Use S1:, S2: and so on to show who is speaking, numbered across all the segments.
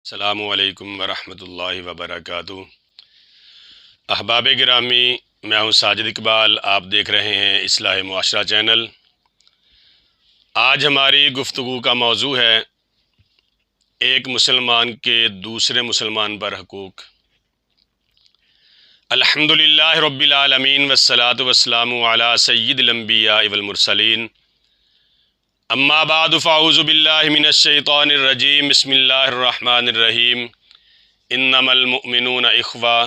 S1: السلام علیکم ورحمۃ اللہ وبرکاتہ۔ احباب گرامی، میں ہوں ساجد اقبال، آپ دیکھ رہے ہیں اصلاح معاشرہ چینل۔ آج ہماری گفتگو کا موضوع ہے ایک مسلمان کے دوسرے مسلمان پر حقوق۔ الحمدللہ رب العالمین والصلاة والسلام علی سید الانبیاء والمرسلین، اما بعد فاعوذ باللہ من الشیطان الرجیم، بسم اللہ الرحمن الرحیم، انما المؤمنون اخوہ۔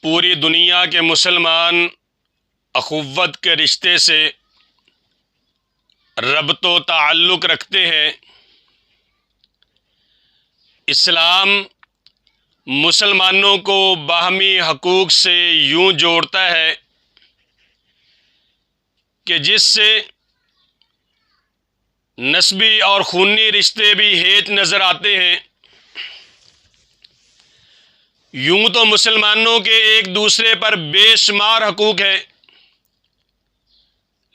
S1: پوری دنیا کے مسلمان اخوت کے رشتے سے ربط و تعلق رکھتے ہیں۔ اسلام مسلمانوں کو باہمی حقوق سے یوں جوڑتا ہے کہ جس سے نسبی اور خونی رشتے بھی ہیچ نظر آتے ہیں۔ یوں تو مسلمانوں کے ایک دوسرے پر بے شمار حقوق ہیں،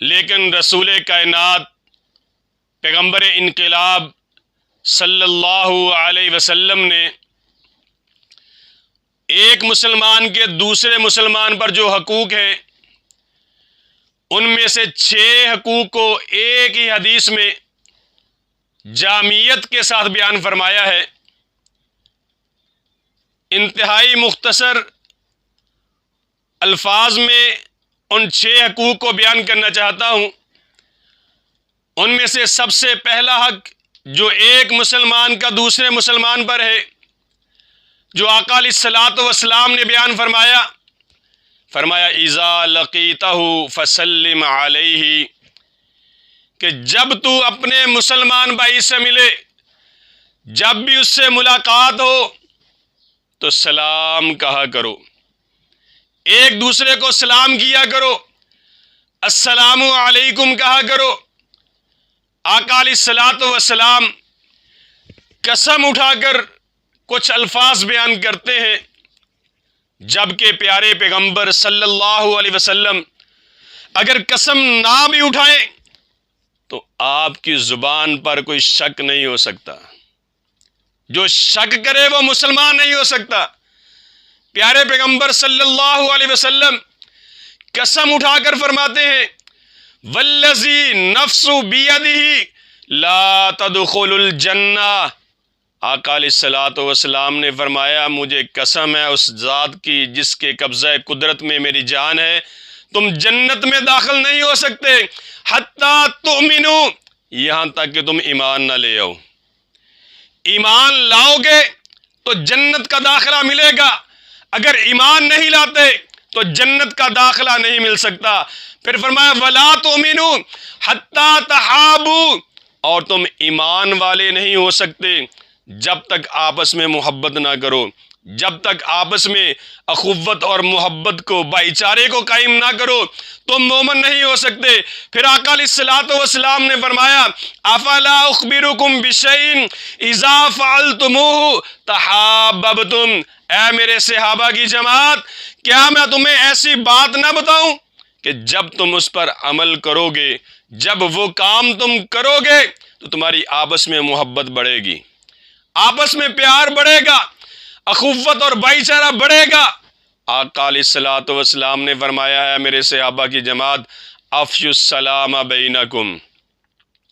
S1: لیکن رسول کائنات پیغمبر انقلاب صلی اللہ علیہ وسلم نے ایک مسلمان کے دوسرے مسلمان پر جو حقوق ہیں ان میں سے 6 حقوق کو ایک ہی حدیث میں جامعیت کے ساتھ بیان فرمایا ہے۔ انتہائی مختصر الفاظ میں ان 6 حقوق کو بیان کرنا چاہتا ہوں۔ ان میں سے سب سے پہلا حق جو ایک مسلمان کا دوسرے مسلمان پر ہے، جو آقا علیہ الصلوۃ والسلام نے بیان فرمایا اذا لقیتہ فسلم علیہ، کہ جب تو اپنے مسلمان بھائی سے ملے، جب بھی اس سے ملاقات ہو تو سلام کہا کرو، ایک دوسرے کو سلام کیا کرو، السلام علیکم کہا کرو۔ آقا علیہ الصلوۃ والسلام قسم اٹھا کر کچھ الفاظ بیان کرتے ہیں، جبکہ پیارے پیغمبر صلی اللہ علیہ وسلم اگر قسم نہ بھی اٹھائیں تو آپ کی زبان پر کوئی شک نہیں ہو سکتا۔ جو شک کرے وہ مسلمان نہیں ہو سکتا۔ پیارے پیغمبر صلی اللہ علیہ وسلم قسم اٹھا کر فرماتے ہیں والذی نفس بیدہ لا تدخل الجنہ۔ آقا علیہ الصلوۃ والسلام نے فرمایا مجھے قسم ہے اس ذات کی جس کے قبضہ قدرت میں میری جان ہے، تم جنت میں داخل نہیں ہو سکتے حتیٰ تؤمنوا، یہاں تک کہ تم ایمان نہ لے آؤ۔ ایمان لاؤ گے تو جنت کا داخلہ ملے گا، اگر ایمان نہیں لاتے تو جنت کا داخلہ نہیں مل سکتا۔ پھر فرمایا وَلَا تُؤْمِنُوا حَتَّى تَحَابُوا، اور تم ایمان والے نہیں ہو سکتے جب تک آپس میں محبت نہ کرو، جب تک آپس میں اخوت اور محبت کو، بھائی چارے کو قائم نہ کرو تم مومن نہیں ہو سکتے۔ پھر آقا علیہ الصلوۃ والسلام نے فرمایا افلا اخبرکم بشیء اذا فعلتموہ تحاببتم، اے میرے صحابہ کی جماعت، کیا میں تمہیں ایسی بات نہ بتاؤں کہ جب تم اس پر عمل کرو گے، جب وہ کام تم کرو گے تو تمہاری آپس میں محبت بڑھے گی، آپس میں پیار بڑھے گا، اخوت اور بھائی چارہ بڑھے گا۔ آقا علیہ الصلوۃ والسلام نے فرمایا ہے میرے صحابہ کی جماعت افشوا السلام بینکم،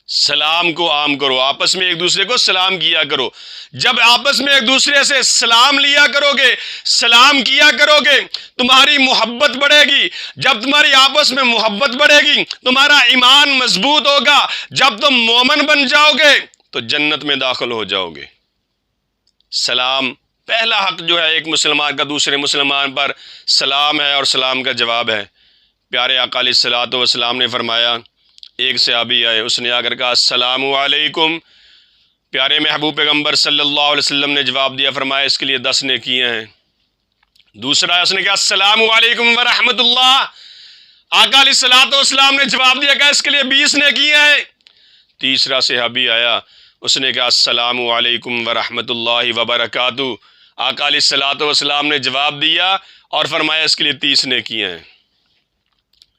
S1: سلام کو عام کرو، آپس میں ایک دوسرے کو سلام کیا کرو۔ جب آپس میں ایک دوسرے سے سلام لیا کرو گے، سلام کیا کرو گے، تمہاری محبت بڑھے گی۔ جب تمہاری آپس میں محبت بڑھے گی تمہارا ایمان مضبوط ہوگا، جب تم مومن بن جاؤ گے تو جنت میں داخل ہو جاؤ گے۔ سلام پہلا حق جو ہے ایک مسلمان کا دوسرے مسلمان پر سلام ہے اور سلام کا جواب ہے۔ پیارے آقا علیہ الصلوۃ والسلام نے فرمایا ایک صحابی آئے، اس نے آ کر کہا السلام علیکم، پیارے محبوب پیغمبر صلی اللہ علیہ وسلم نے جواب دیا، فرمایا اس کے لیے 10 نیکیاں ہیں۔ دوسرا اس نے کہا السلام علیکم ورحمۃ اللہ، آقا علیہ الصلوۃ والسلام نے جواب دیا کہ اس کے لیے 20 نیکیاں ہیں۔ تیسرا صحابی آیا، اس نے کہا السلام علیکم ورحمۃ اللہ وبرکاتہ، آقا علیہ الصلوۃ والسلام نے جواب دیا اور فرمایا اس کے لیے 30 نیکیاں ہیں۔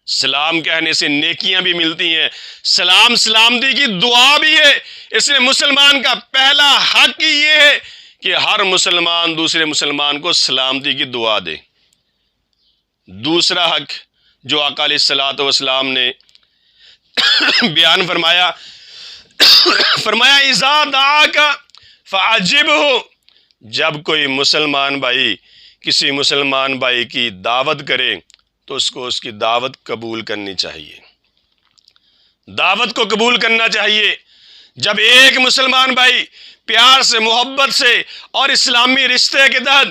S1: سلام کہنے سے نیکیاں بھی ملتی ہیں، سلام سلامتی کی دعا بھی ہے، اس لیے مسلمان کا پہلا حق ہی یہ ہے کہ ہر مسلمان دوسرے مسلمان کو سلامتی کی دعا دے۔ دوسرا حق جو آقا علیہ الصلوۃ والسلام نے بیان فرمایا اذا دعاک فاجبہ، جب کوئی مسلمان بھائی کسی مسلمان بھائی کی دعوت کرے تو اس کو اس کی دعوت قبول کرنی چاہیے، دعوت کو قبول کرنا چاہیے۔ جب ایک مسلمان بھائی پیار سے، محبت سے اور اسلامی رشتے کے تحت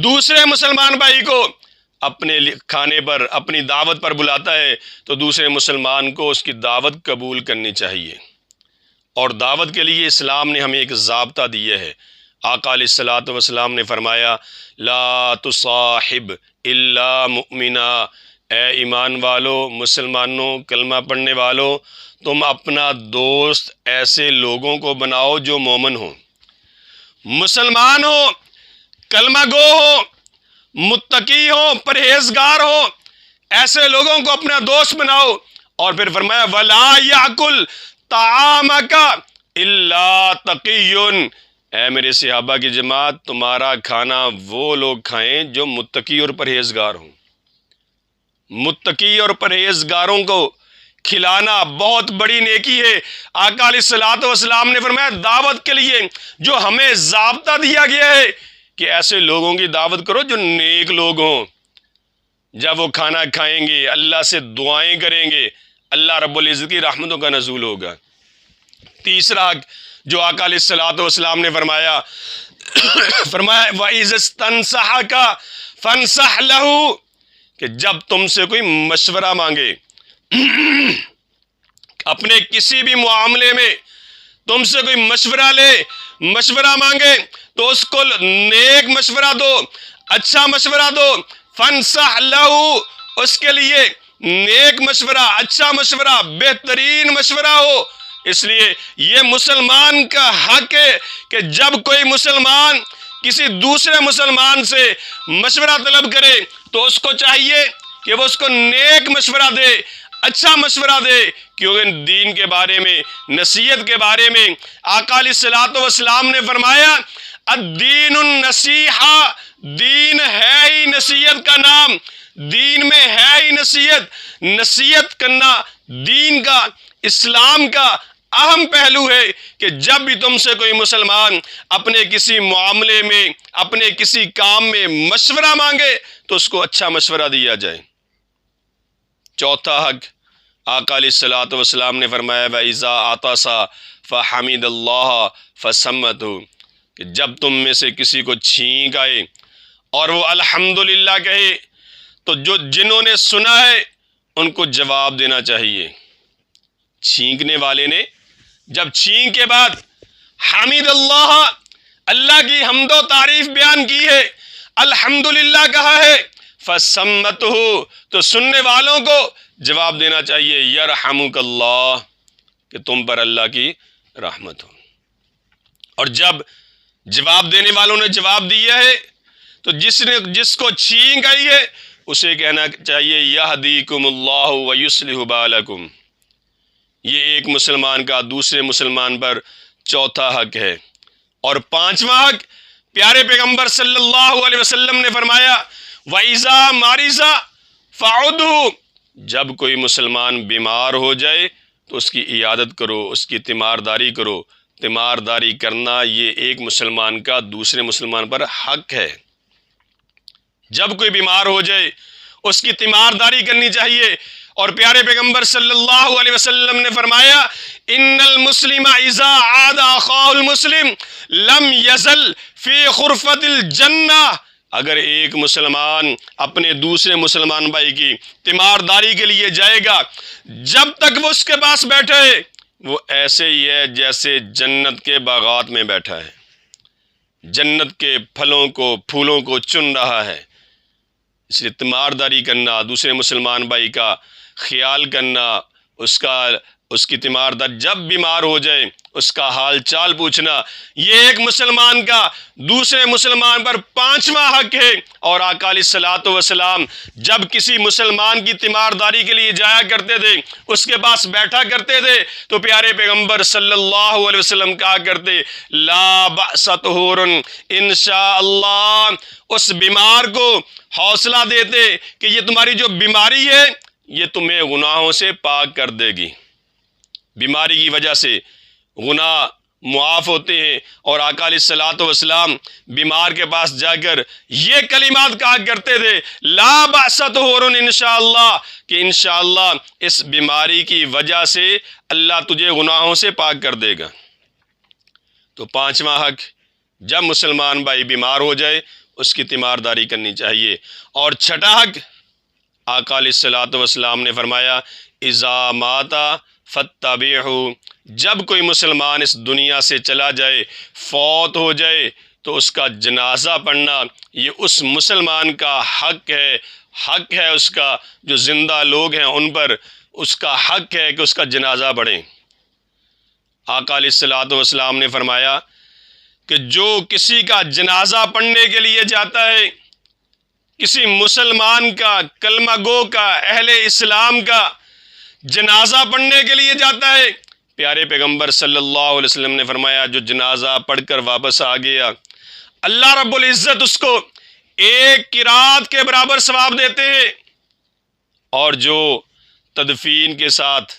S1: دوسرے مسلمان بھائی کو اپنے کھانے پر، اپنی دعوت پر بلاتا ہے تو دوسرے مسلمان کو اس کی دعوت قبول کرنی چاہیے۔ اور دعوت کے لیے اسلام نے ہمیں ایک ضابطہ دیا ہے۔ آقا علیہ الصلوۃ والسلام نے فرمایا لا تصاحب الا مؤمنا، اے ایمان والو، مسلمانوں، کلمہ پڑھنے والو، تم اپنا دوست ایسے لوگوں کو بناؤ جو مومن ہوں، مسلمان ہو، کلمہ گو ہو، متقی ہو، پرہیزگار ہو، ایسے لوگوں کو اپنا دوست بناؤ۔ اور پھر فرمایا وَلَا يَأْكُلْ طَعَامَكَ إِلَّا تَقِيٌّ، اے میرے صحابہ کی جماعت، تمہارا کھانا وہ لوگ کھائیں جو متقی اور پرہیزگار ہوں۔ متقی اور پرہیزگاروں کو کھلانا بہت بڑی نیکی ہے۔ آقا علیہ الصلوۃ والسلام نے فرمایا دعوت کے لیے جو ہمیں ضابطہ دیا گیا ہے کہ ایسے لوگوں کی دعوت کرو جو نیک لوگ ہوں۔ جب وہ کھانا کھائیں گے، اللہ سے دعائیں کریں گے، اللہ رب العزت کی رحمتوں کا نزول ہوگا۔ تیسرا حق جو آقا علیہ الصلوۃ والسلام نے فرمایا وَإِذَا اسْتَنصَحَكَ فَانصَحْ لَهُ، کہ جب تم سے کوئی مشورہ مانگے، اپنے کسی بھی معاملے میں تم سے کوئی مشورہ مانگے تو اس کو نیک مشورہ دو، اچھا مشورہ دو۔ فَانصَحْ لَهُ، اس کے لیے نیک مشورہ، اچھا مشورہ، بہترین مشورہ ہو۔ اس لیے یہ مسلمان کا حق ہے کہ جب کوئی مسلمان کسی دوسرے مسلمان سے مشورہ طلب کرے تو اس کو چاہیے کہ وہ اس کو نیک مشورہ دے، اچھا مشورہ دے، کیونکہ دین کے بارے میں، نصیحت کے بارے میں آقا علیہ الصلوۃ والسلام نے فرمایا الدین النصیحہ، دین ہے ہی نصیحت کا نام، دین میں ہے ہی نصیحت، نصیحت کرنا دین کا، اسلام کا اہم پہلو ہے کہ جب بھی تم سے کوئی مسلمان اپنے کسی معاملے میں، اپنے کسی کام میں مشورہ مانگے تو اس کو اچھا مشورہ دیا جائے۔ چوتھا حق آقا علیہ الصلوۃ والسلام نے فرمایا وَإِذَا عَطَسَ فَحَمِدَ اللَّهَ فَسَمَّتُ، کہ جب تم میں سے کسی کو چھینک آئے اور وہ الحمدللہ کہے تو جنہوں نے سنا ہے ان کو جواب دینا چاہیے۔ چھینکنے والے نے جب چھینک کے بعد حمید اللہ کی حمد و تعریف بیان کی ہے، الحمدللہ کہا ہے، فَسَمَّتُهُ، تو سننے والوں کو جواب دینا چاہیے یرحمک اللہ، کہ تم پر اللہ کی رحمت ہو۔ اور جب جواب دینے والوں نے جواب دیا ہے تو جس کو چھینک آئی ہے اسے کہنا چاہیے یہدیکم اللہ ویصلح بالکم۔ یہ ایک مسلمان کا دوسرے مسلمان پر چوتھا حق ہے۔ اور پانچواں حق پیارے پیغمبر صلی اللہ علیہ وسلم نے فرمایا وَإِذَا مَرِضَ فَعُدْهُ، جب کوئی مسلمان بیمار ہو جائے تو اس کی عیادت کرو، اس کی تیمارداری کرو۔ تیمارداری کرنا یہ ایک مسلمان کا دوسرے مسلمان پر حق ہے۔ جب کوئی بیمار ہو جائے اس کی تیمارداری کرنی چاہیے۔ اور پیارے پیغمبر صلی اللہ علیہ وسلم نے فرمایا ان المسلم اذا عاد اخاه المسلم لم يزل فی غرفۃ الجنہ، اگر ایک مسلمان اپنے دوسرے مسلمان بھائی کی تیمارداری کے لیے جائے گا، جب تک وہ اس کے پاس بیٹھے وہ ایسے ہی ہے جیسے جنت کے باغات میں بیٹھا ہے، جنت کے پھلوں کو، پھولوں کو چن رہا ہے۔ اس لیے تیمارداری کرنا، دوسرے مسلمان بھائی کا خیال کرنا، اس کی تیماردار جب بیمار ہو جائے اس کا حال چال پوچھنا، یہ ایک مسلمان کا دوسرے مسلمان پر 5واں حق ہے۔ اور آقا علیہ الصلوۃ والسلام جب کسی مسلمان کی تیمارداری کے لیے جایا کرتے تھے، اس کے پاس بیٹھا کرتے تھے، تو پیارے پیغمبر صلی اللہ علیہ وسلم کہا کرتے لا بأس طہور انشاءاللہ، اس بیمار کو حوصلہ دیتے کہ یہ تمہاری جو بیماری ہے یہ تمہیں گناہوں سے پاک کر دے گی، بیماری کی وجہ سے گناہ معاف ہوتے ہیں۔ اور آقا علیہ الصلوۃ والسلام بیمار کے پاس جا کر یہ کلمات کہا کرتے تھے لا بأس طہور انشاءاللہ، کہ انشاءاللہ اس بیماری کی وجہ سے اللہ تجھے گناہوں سے پاک کر دے گا۔ تو 5واں حق، جب مسلمان بھائی بیمار ہو جائے اس کی تیمارداری کرنی چاہیے۔ اور 6واں حق، آقا علیہ الصلوۃ والسلام نے فرمایا اذا مات فاتبعوا، جب کوئی مسلمان اس دنیا سے چلا جائے، فوت ہو جائے، تو اس کا جنازہ پڑھنا یہ اس مسلمان کا حق ہے اس کا، جو زندہ لوگ ہیں ان پر اس کا حق ہے کہ اس کا جنازہ پڑھیں۔ آقا علیہ الصلوۃ والسلام نے فرمایا کہ جو کسی کا جنازہ پڑھنے کے لیے جاتا ہے، کسی مسلمان کا، کلمہ گو کا، اہل اسلام کا جنازہ پڑھنے کے لیے جاتا ہے، پیارے پیغمبر صلی اللہ علیہ وسلم نے فرمایا جو جنازہ پڑھ کر واپس آ گیا، اللہ رب العزت اس کو 1 قرات کے برابر ثواب دیتے ہیں۔ اور جو تدفین کے ساتھ،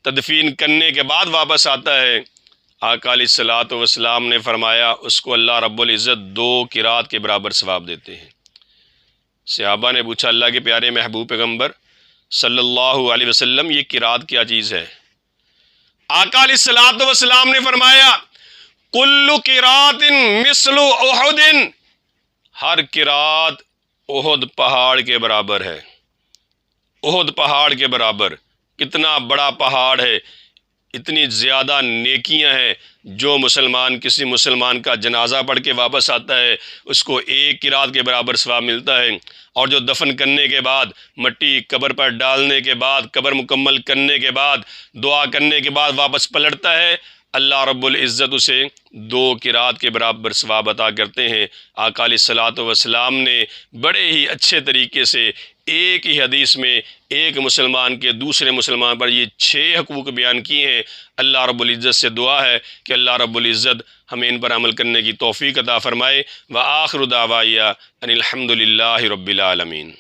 S1: تدفین کرنے کے بعد واپس آتا ہے، آقا علیہ الصلوۃ والسلام نے فرمایا اس کو اللہ رب العزت 2 قرات کے برابر ثواب دیتے ہیں۔ صحابہ نے پوچھا اللہ کے پیارے محبوب پیغمبر صلی اللہ علیہ وسلم یہ قرات کیا چیز ہے؟ آقا علیہ الصلوۃ والسلام نے فرمایا کل قرات مثل احد، ہر قرات احد پہاڑ کے برابر ہے۔ احد پہاڑ کے برابر، کتنا بڑا پہاڑ ہے، اتنی زیادہ نیکیاں ہیں۔ جو مسلمان کسی مسلمان کا جنازہ پڑھ کے واپس آتا ہے اس کو 1 قرات کے برابر ثواب ملتا ہے۔ اور جو دفن کرنے کے بعد، مٹی قبر پر ڈالنے کے بعد، قبر مکمل کرنے کے بعد، دعا کرنے کے بعد واپس پلٹتا ہے، اللہ رب العزت اسے 2 قرات کے برابر ثواب عطا کرتے ہیں۔ آقا علیہ الصلوۃ والسلام نے بڑے ہی اچھے طریقے سے ایک ہی حدیث میں ایک مسلمان کے دوسرے مسلمان پر یہ 6 حقوق بیان کیے ہیں۔ اللہ رب العزت سے دعا ہے کہ اللہ رب العزت ہمیں ان پر عمل کرنے کی توفیق عطا فرمائے۔ وآخر دعوایا ان الحمد للہ رب العالمین۔